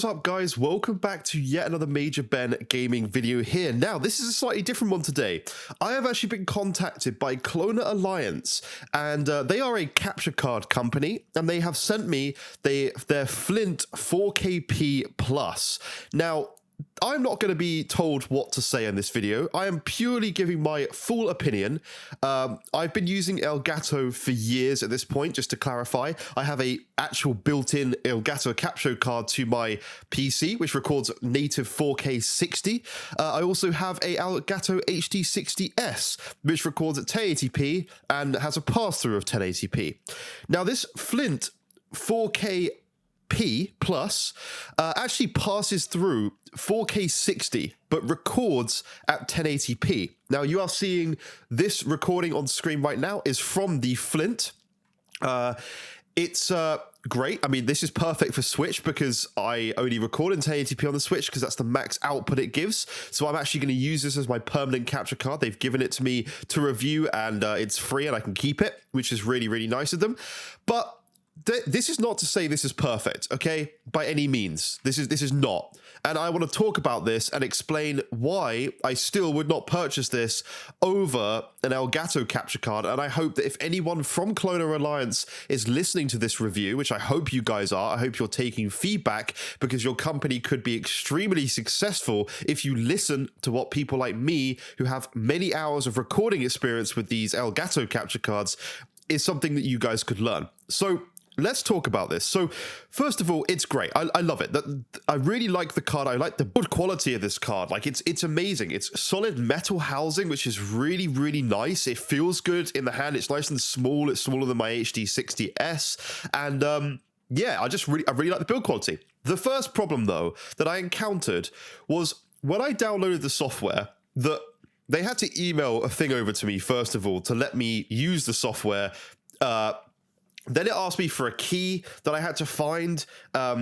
What is up, guys? Welcome back to yet another Major Ben gaming video here. Now, this is a slightly different one today. I have actually been contacted by ClonerAlliance, and they are a capture card company, and they have sent me their Flint 4KP Plus. Now, I'm not going to be told what to say in this video. I am purely giving my full opinion. I've been using ELGATO for years at this point, just to clarify. I have a actual built-in ELGATO capture card to my PC, which records native 4K 60. I also have a ELGATO HD60s, which records at 1080p and has a pass-through of 1080p. Now, this Flint 4K P Plus actually passes through 4K 60 but records at 1080p. Now you are seeing this recording on screen right now is from the Flint. It's great. I mean, this is perfect for Switch because I only record in 1080p on the Switch because that's the max output it gives. So I'm actually going to use this as my permanent capture card. They've given it to me to review, and it's free and I can keep it, which is really, really nice of them. But this is not to say this is perfect, okay? By any means. This is not. And I want to talk about this and explain why I still would not purchase this over an ELGATO capture card. And I hope that if anyone from ClonerAlliance is listening to this review, which I hope you guys are, I hope you're taking feedback because your company could be extremely successful if you listen to what people like me, who have many hours of recording experience with these ELGATO capture cards, is something that you guys could learn. So let's talk about this. So first of all, it's great. I love it. I really like the card. I like the build quality of this card. Like it's amazing. It's solid metal housing, which is really, really nice. It feels good in the hand. It's nice and small. It's smaller than my HD60s. And yeah, I really like the build quality. The first problem though that I encountered was when I downloaded the software, that they had to email a thing over to me first of all to let me use the software. Then it asked me for a key that I had to find.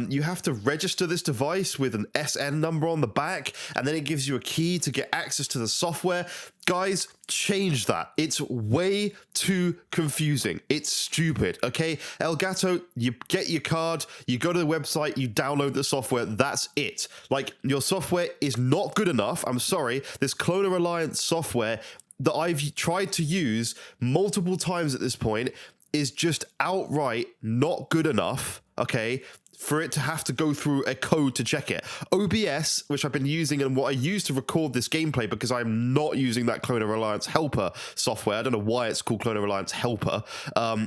You have to register this device with an SN number on the back, and then it gives you a key to get access to the software. Guys, change that. It's way too confusing. It's stupid, okay? ELGATO, you get your card, you go to the website, you download the software, that's it. Like, your software is not good enough. I'm sorry. This ClonerAlliance software that I've tried to use multiple times at this point is just outright not good enough, okay, for it to have to go through a code to check it. OBS, which I've been using and what I use to record this gameplay, because I'm not using that ClonerAlliance Helper software. I don't know why it's called ClonerAlliance Helper.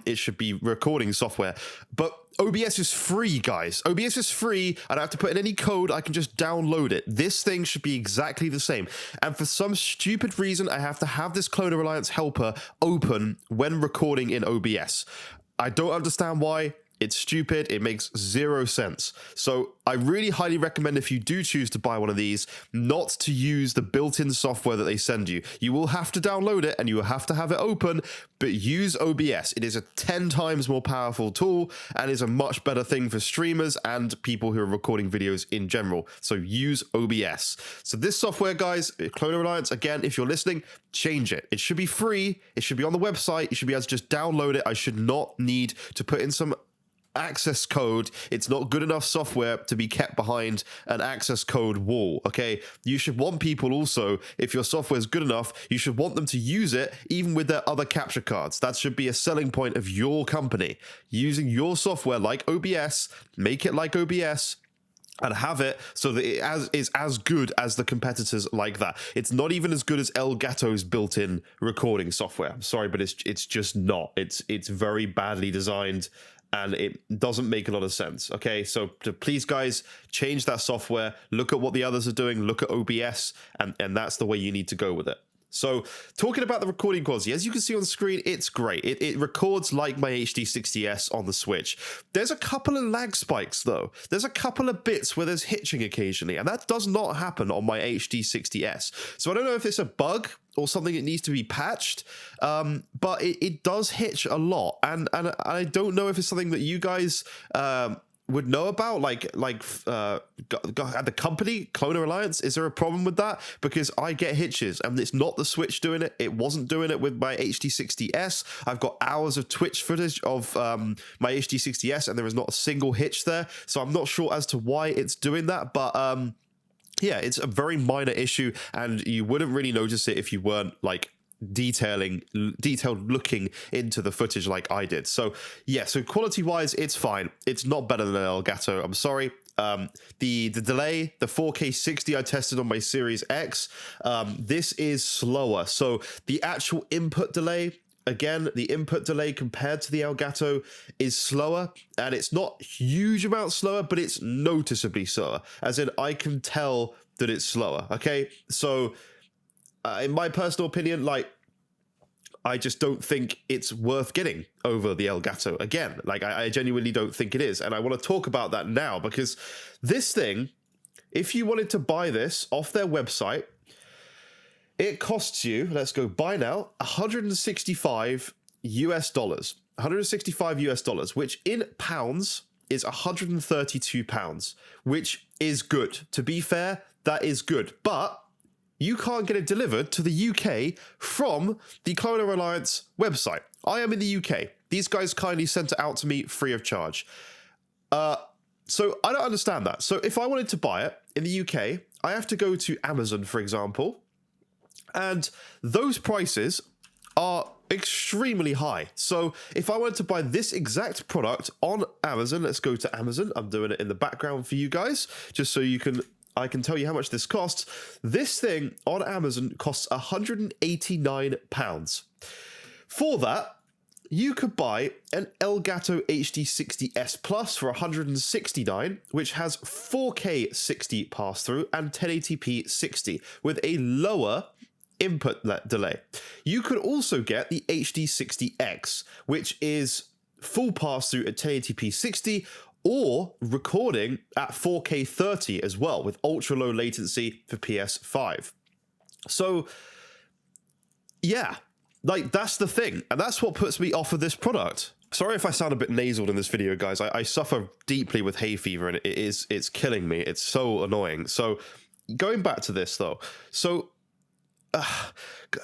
It should be recording software. But OBS is free, guys. OBS is free. I don't have to put in any code. I can just download it. This thing should be exactly the same. And for some stupid reason, I have to have this ClonerAlliance Helper open when recording in OBS. I don't understand why. It's stupid. It makes zero sense. So I really highly recommend, if you do choose to buy one of these, not to use the built-in software that they send you. You will have to download it and you will have to have it open, but use OBS. It is a 10 times more powerful tool and is a much better thing for streamers and people who are recording videos in general. So use OBS. So this software, guys, ClonerAlliance, again, if you're listening, change it. It should be free. It should be on the website. You should be able to just download it. I should not need to put in some access code. It's not good enough software to be kept behind an access code wall, okay? You should want people also, if your software is good enough, you should want them to use it even with their other capture cards. That should be a selling point of your company. Using your software like OBS, make it like OBS, and have it so that it is as good as the competitors like that. It's not even as good as ELGATO's built-in recording software. I'm sorry, but it's just not. It's very badly designed, and it doesn't make a lot of sense, okay? So please, guys, change that software. Look at what the others are doing. Look at OBS, and that's the way you need to go with it. So talking about the recording quality, as you can see on screen, it's great. It records like my HD60s on the Switch. There's a couple of lag spikes though. There's a couple of bits where there's hitching occasionally, and that does not happen on my HD60s. So I don't know if it's a bug or something that needs to be patched, but it does hitch a lot. And I don't know if it's something that you guys would know about, like the company ClonerAlliance? Is there a problem with that? Because I get hitches, and it's not the Switch doing it. It wasn't doing it with my HD60s. I've got hours of Twitch footage of my HD60s, and there is not a single hitch there. So I'm not sure as to why it's doing that, but yeah, it's a very minor issue, and you wouldn't really notice it if you weren't like detailed looking into the footage like I did. So yeah, so quality wise, it's fine. It's not better than an Elgato, I'm sorry. The delay, the 4K 60 I tested on my Series X, this is slower. So the actual input delay, again, the input delay compared to the Elgato is slower, and it's not huge amount slower, but it's noticeably slower, as in I can tell that it's slower. Okay, so in my personal opinion, like, I just don't think it's worth getting over the Elgato. Again, like, I genuinely don't think it is. And I want to talk about that now, because this thing, if you wanted to buy this off their website, it costs you, let's go buy now, $165 US. $165 US, which in pounds is 132 pounds, which is good. To be fair, that is good. But you can't get it delivered to the UK from the ClonerAlliance website. I am in the UK. These guys kindly sent it out to me free of charge. So I don't understand that. So if I wanted to buy it in the UK, I have to go to Amazon, for example, and those prices are extremely high. So if I wanted to buy this exact product on Amazon, let's go to Amazon. I'm doing it in the background for you guys, just so I can tell you how much this costs. This thing on Amazon costs £189. For that, you could buy an Elgato HD60s Plus for $169, which has 4K 60 pass-through and 1080p 60 with a lower input delay. You could also get the HD60X, which is full pass-through at 1080p 60, or recording at 4K 30 as well, with ultra low latency for PS5. So yeah, like, that's the thing, and that's what puts me off of this product. Sorry if I sound a bit nasaled in this video, guys. I suffer deeply with hay fever, and it's killing me. It's so annoying. So going back to this though, so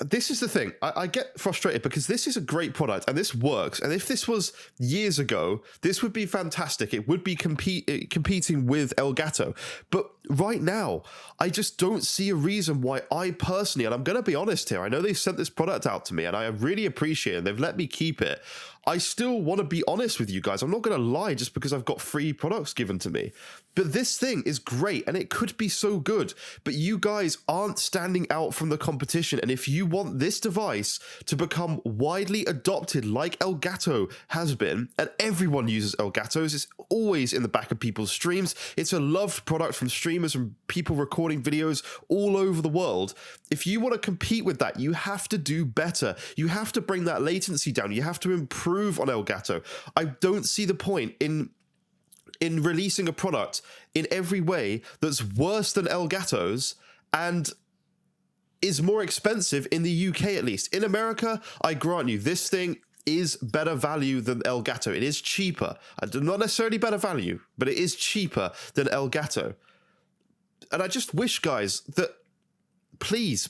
this is the thing. I get frustrated because this is a great product and this works. And if this was years ago, this would be fantastic. It would be competing with Elgato. But right now, I just don't see a reason why I personally, and I'm going to be honest here, I know they sent this product out to me and I really appreciate it and they've let me keep it. I still want to be honest with you guys. I'm not going to lie just because I've got free products given to me. But this thing is great and it could be so good. But you guys aren't standing out from the competition. And if you want this device to become widely adopted like Elgato has been, and everyone uses Elgatos, it's always in the back of people's streams. It's a loved product from streamers and people recording videos all over the world. If you want to compete with that, you have to do better. You have to bring that latency down. You have to improve on Elgato. I don't see the point in releasing a product in every way that's worse than Elgato's and is more expensive in the UK, at least. In America, I grant you, this thing is better value than Elgato. It is cheaper. Not necessarily better value, but it is cheaper than Elgato. And I just wish, guys, that please,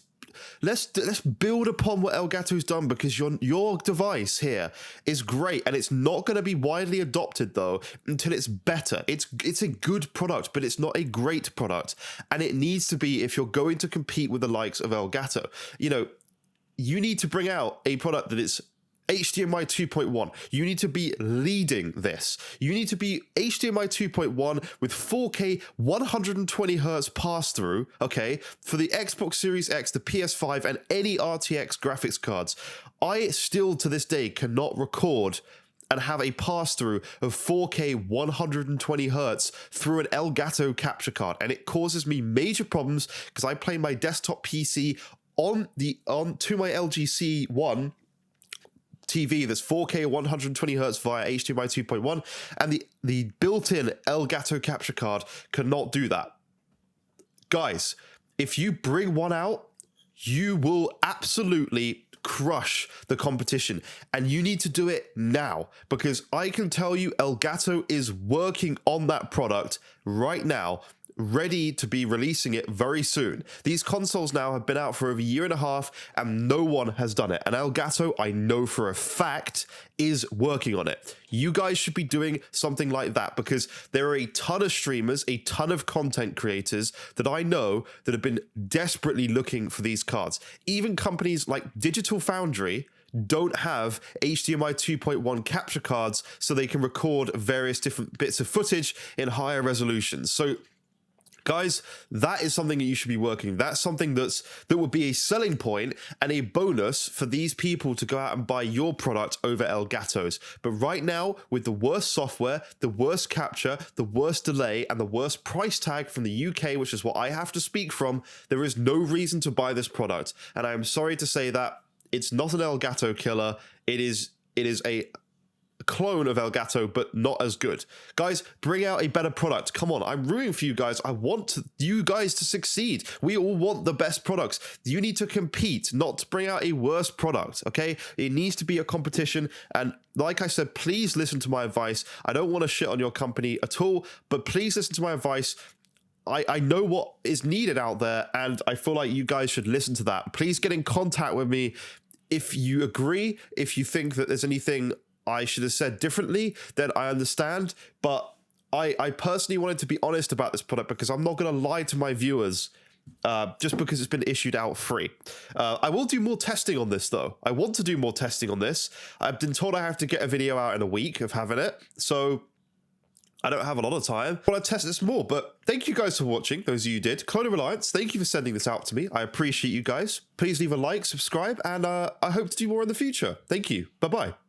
let's build upon what Elgato's done, because your device here is great and it's not going to be widely adopted though until it's better. It's a good product, but it's not a great product, and it needs to be if you're going to compete with the likes of Elgato. You know, you need to bring out a product that is HDMI 2.1. You need to be leading this. You need to be HDMI 2.1 with 4K 120Hz pass-through, okay, for the Xbox Series X, the PS5, and any RTX graphics cards. I still, to this day, cannot record and have a pass-through of 4K 120Hz through an Elgato capture card, and it causes me major problems because I play my desktop PC to my LG C1 TV that's 4K 120Hz via HDMI 2.1, and the built-in Elgato capture card cannot do that. Guys, if you bring one out, you will absolutely crush the competition, and you need to do it now, because I can tell you Elgato is working on that product right now, ready to be releasing it very soon. These consoles now have been out for over a year and a half and no one has done it. And Elgato, I know for a fact, is working on it. You guys should be doing something like that, because there are a ton of streamers, a ton of content creators that I know that have been desperately looking for these cards. Even companies like Digital Foundry don't have HDMI 2.1 capture cards so they can record various different bits of footage in higher resolutions. So guys, that is something that you should be working. That's something that would be a selling point and a bonus for these people to go out and buy your product over Elgato's. But right now, with the worst software, the worst capture, the worst delay, and the worst price tag from the UK, which is what I have to speak from, there is no reason to buy this product. And I am sorry to say that it's not an Elgato killer. It is a clone of Elgato, but not as good. Guys, bring out a better product. Come on, I'm rooting for you guys. I want you guys to succeed. We all want the best products. You need to compete, not to bring out a worse product, okay? It needs to be a competition, and like I said, please listen to my advice. I don't want to shit on your company at all, but please listen to my advice. I know what is needed out there, and I feel like you guys should listen to that. Please get in contact with me if you agree, if you think that there's anything I should have said differently, then I understand. But I personally wanted to be honest about this product, because I'm not going to lie to my viewers just because it's been issued out free. I will do more testing on this, though. I want to do more testing on this. I've been told I have to get a video out in a week of having it, so I don't have a lot of time. I want to test this more, but thank you guys for watching, those of you who did. ClonerAlliance, thank you for sending this out to me. I appreciate you guys. Please leave a like, subscribe, and I hope to do more in the future. Thank you. Bye-bye.